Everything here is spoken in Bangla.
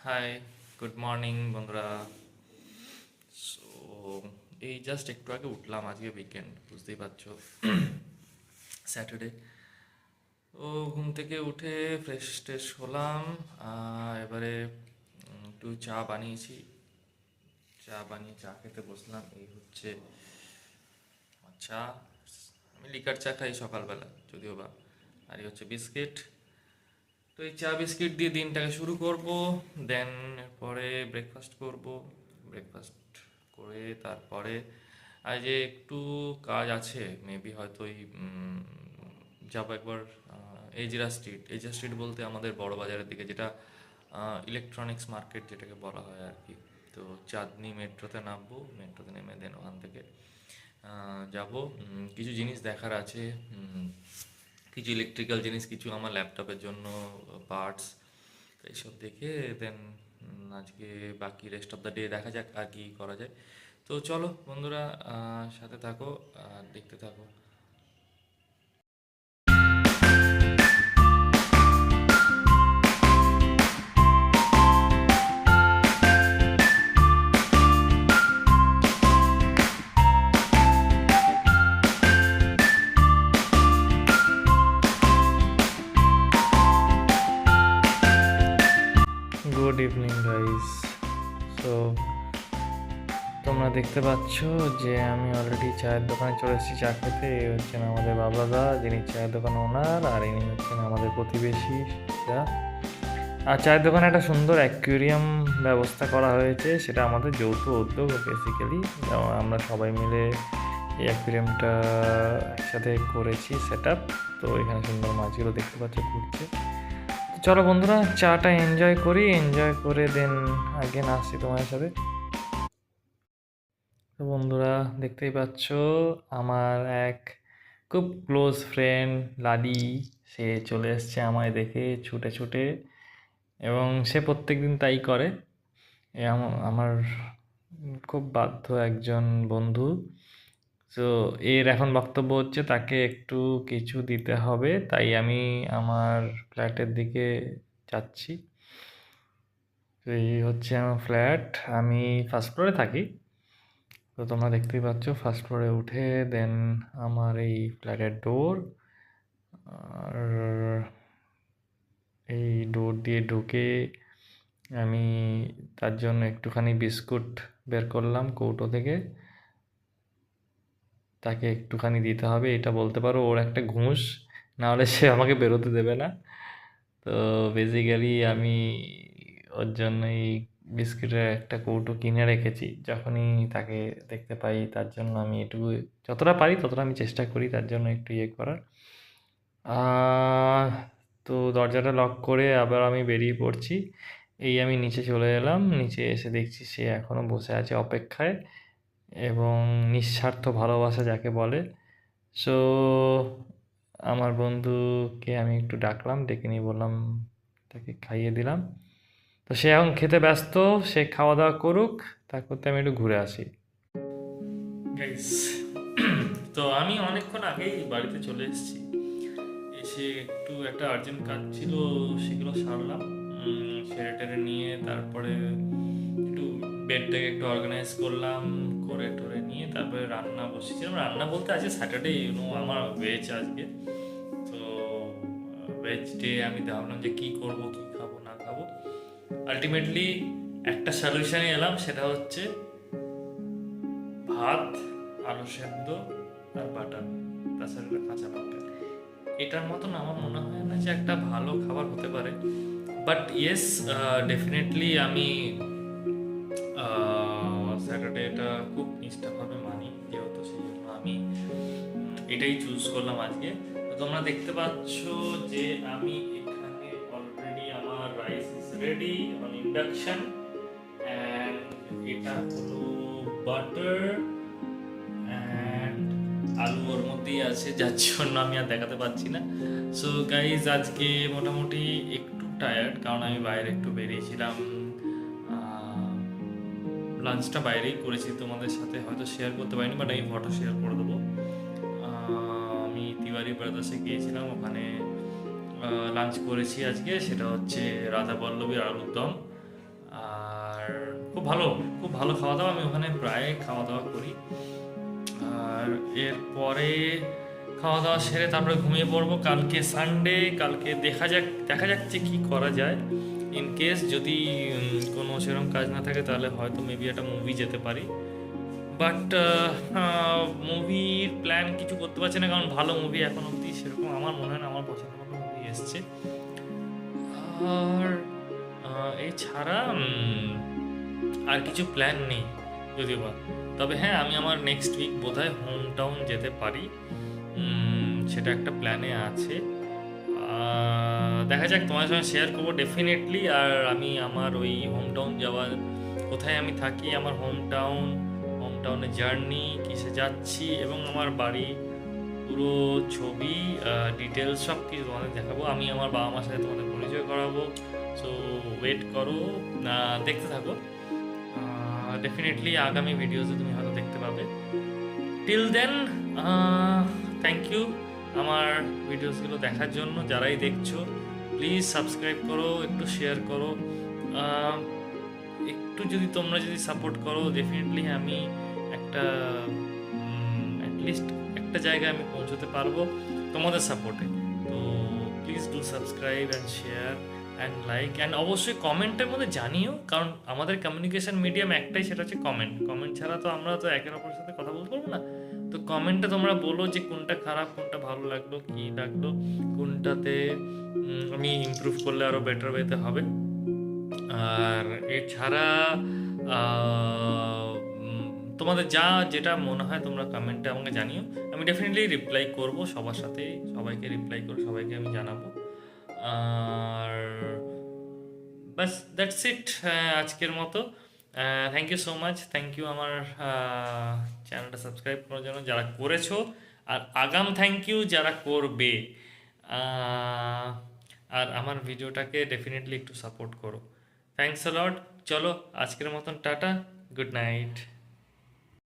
হাই, গুড মর্নিং বন্ধুরা। সো এই জাস্ট একটু আগে উঠলাম, আজকে উইকেন্ড বুঝতেই পারছো, স্যাটারডে। ও ঘুম থেকে উঠে ফ্রেশ ট্রেশ হলাম। এবারে একটু চা বানিয়েছি, চা বানিয়ে চা খেতে বসলাম। এই হচ্ছে আমার চা। আমি লিকার চা খাই সকালবেলা যদিও বা। আর এই হচ্ছে বিস্কিট। তো এই চা বিস্কিট দিয়ে দিনটাকে শুরু করব। দেন পরে ব্রেকফাস্ট করব। ব্রেকফাস্ট করে তারপরে আজ যে একটু কাজ আছে, মেবি হয়তো ওই যাবো একবার এজিরা স্ট্রিট বলতে আমাদের বড় বাজারের দিকে, যেটা ইলেকট্রনিক্স মার্কেট যেটাকে বলা হয় আর কি। তো চাঁদনি মেট্রোতে নামবো, মেট্রোতে নেমে দেন ওখান থেকে যাব। কিছু জিনিস দেখার আছে, কিছু ইলেকট্রিক্যাল জিনিস, কিছু আমার ল্যাপটপের জন্য পার্টস, এইসব দেখে দেন আজকে বাকি রেস্ট অফ দ্য ডে দেখা যাক আর কি করা যায়। তো চলো বন্ধুরা, সাথে থাকো আর দেখতে থাকো। Good evening guys. সো তোমরা দেখতে পাচ্ছ যে আমি অলরেডি চায়ের দোকানে চলে এসেছি চা খেতে। এই হচ্ছেন আমাদের বাবলাদা, যিনি চায়ের দোকান ওনার, আর ইনি হচ্ছেন আমাদের প্রতিবেশী। আর চায়ের দোকানে একটা সুন্দর অ্যাকুয়ারিয়াম ব্যবস্থা করা হয়েছে, সেটা আমাদের যৌথ উদ্যোগ বেসিক্যালি। আমরা সবাই মিলে এই অ্যাকুয়ারিয়ামটা একসাথে করেছি সেট আপ। তো এখানে সুন্দর মাছগুলো দেখতে পাচ্ছ ঘুরছে। তো চলো বন্ধুরা, চাটা এনজয় করি, এনজয় করে দেন আগে আসছি তোমাদের সাথে। তো বন্ধুরা দেখতেই পাচ্ছ আমার এক খুব ক্লোজ ফ্রেন্ড লাডি, সে চলে এসছে আমায় দেখে ছুটে ছুটে, এবং সে প্রত্যেক দিন তাই করে। আমার খুব বাধ্য একজন বন্ধু। তো এর এখন বক্তব্য হচ্ছে তাকে একটু কিছু দিতে হবে, তাই আমি আমার ফ্ল্যাটের দিকে যাচ্ছি। তো এই হচ্ছে আমার ফ্ল্যাট, আমি ফার্স্ট ফ্লোরে থাকি। তো তোমরা দেখতেই পাচ্ছ ফার্স্ট ফ্লোরে উঠে দেন আমার এই ফ্ল্যাটের ডোর, আর এই ডোর দিয়ে ঢুকে আমি তার জন্য একটুখানি বিস্কুট বের করলাম কৌটো থেকে, তাকে একটুখানি দিতে হবে, এটা বলতে পারো ওর একটা ঘুষ, না হলে সে আমাকে বেরোতে দেবে না। তো বেসিক্যালি আমি ওর জন্য এই বিস্কিটের একটা কৌটো কিনে রেখেছি, যখনই তাকে দেখতে পাই তার জন্য আমি এটুকু যতটা পারি ততটা আমি চেষ্টা করি তার জন্য একটু ইয়ে করার। আহ, তো দরজাটা লক করে আবার আমি বেরিয়ে পড়ছি। এই আমি নিচে চলে এলাম, নিচে এসে দেখছি সে এখনও বসে আছে অপেক্ষায়, এবং নিঃস্বার্থ ভালোবাসা যাকে বলে। সো আমার বন্ধুকে আমি একটু ডাকলাম, ডেকে নিয়ে বললাম, তাকে খাইয়ে দিলাম। তো সে এখন খেতে ব্যস্ত, সে খাওয়া দাওয়া করুক, তারপর আমি একটু ঘুরে আসি। গাইস, তো আমি অনেকক্ষণ আগেই বাড়িতে চলে এসেছি। এসে একটু একটা আর্জেন্ট কাজ ছিল, সেগুলো সারলাম। সেরে টেরে নিয়ে তারপরে একটু বেডটাকে একটু অর্গানাইজ করলাম, করে টোরে নিয়ে তারপরে রান্না বসেছিলাম। রান্না বলতে আজকে স্যাটারডে, আমার ভেজ আজকে। তো ভেজ ডে আমি ভাবলাম যে কী করবো, কী খাবো না খাবো। আলটিমেটলি একটা সলিউশনে এলাম, সেটা হচ্ছে ভাত, আলু সেদ্ধ আর বাটার, তাছাড়া কাঁচা লঙ্কা। এটার মতন আমার মনে হয় না যে একটা ভালো খাবার হতে পারে। বাট ইয়েস, ডেফিনেটলি আমি স্যাটারডেটা খুব নিষ্ঠাভাবে মানি, যেহেতু সেই জন্য আমি এটাই চুজ করলাম আজকে। তো তোমরা দেখতে পাচ্ছ যে আমি এখানে অলরেডি আমার rice is ready on induction, and এটা হলো বাটার, অ্যান্ড আলু ওর মধ্যেই আছে, যার জন্য আমি আর দেখাতে পারছি না। সো গাইজ, আজকে মোটামুটি একটু টায়ার্ড, কারণ আমি বাইরে একটু বেরিয়েছিলাম। লাঞ্চটা বাইরেই করেছি, তোমাদের সাথে হয়তো শেয়ার করতে পারিনি, বাট আমি ফটো শেয়ার করে দেবো। আমি তিওয়ারি ব্রাদার্সে গিয়েছিলাম, ওখানে লাঞ্চ করেছি আজকে। সেটা হচ্ছে রাধা পল্লবীর আলুর দম, আর খুব ভালো, খুব ভালো খাওয়া দাওয়া, আমি ওখানে প্রায় খাওয়া দাওয়া করি। আর এরপরে খাওয়া দাওয়া সেরে তারপরে ঘুমিয়ে পড়বো। কালকে সানডে, কালকে দেখা যাক যে কী করা যায়। ইন কেস যদি কোনো সেরকম কাজ না থাকে তাহলে হয়তো মেবি একটা মুভি যেতে পারি। বাট মুভির প্ল্যান কিছু করতে পারছি না, কারণ ভালো মুভি এখন অবধি সেরকম আমার মনে হয় না আমার পছন্দের মতো মুভি এসছে। আর এছাড়া আর কিছু প্ল্যান নেই যদিও বা। তবে হ্যাঁ, আমি আমার নেক্সট উইক বোধহয় হোম টাউন যেতে পারি, সেটা একটা প্ল্যানে আছে। দেখা যাক, তোমার সঙ্গে শেয়ার করবো ডেফিনেটলি। আর আমি আমার ওই হোম টাউন যাওয়ার, কোথায় আমি থাকি, আমার হোম টাউনের জার্নি, কিসে যাচ্ছি এবং আমার বাড়ি পুরো ছবি, ডিটেলস সব কিছু তোমাদের দেখাবো। আমি আমার বাবা মার সাথে তোমাদের পরিচয় করাবো। সো ওয়েট করো, দেখতে থাকো। ডেফিনেটলি আগামী ভিডিওতে তুমি হয়তো দেখতে পাবে। টিল দেন, থ্যাংক ইউ আমার ভিডিওসগুলো দেখার জন্য। যারাই দেখছো প্লিজ সাবস্ক্রাইব করো, একটু শেয়ার করো। আহ, একটু যদি তোমরা যদি সাপোর্ট করো, ডেফিনেটলি আমি একটা অ্যাটলিস্ট একটা জায়গায় আমি পৌঁছতে পারবো তোমাদের সাপোর্টে। তো please do subscribe and share and like, and অবশ্যই কমেন্টের মধ্যে জানিও, কারণ আমাদের কমিউনিকেশন মিডিয়াম একটাই, সেটা হচ্ছে কমেন্ট ছাড়া তো আমরা তো একের অপরের সাথে কথা বলতে পারবো না। তো কমেন্টে তোমরা বলো যে কোনটা খারাপ, কোনটা ভালো লাগলো, কী লাগলো, কোনটাতে আমি ইমপ্রুভ করলে আরও বেটার ওয়েতে হবে। আর এছাড়া আহ, তোমাদের যেটা মনে হয় তোমরা কমেন্টে আমাকে জানিও। আমি ডেফিনেটলি রিপ্লাই করব সবার সাথেই, সবাইকে রিপ্লাই করে সবাইকে আমি জানাবো। আর বাস দ্যাটস ইট আজকের মতো। Thank you so much, thank you আমার চ্যানেলটা সাবস্ক্রাইব করার জন্য যারা করেছো, আর আগাম থ্যাংক ইউ যারা করবে। আহ, আর আমার ভিডিওটাকে ডেফিনেটলি একটু সাপোর্ট করো। থ্যাংকস আ লট। চলো আজকের মতন টাটা, গুড নাইট।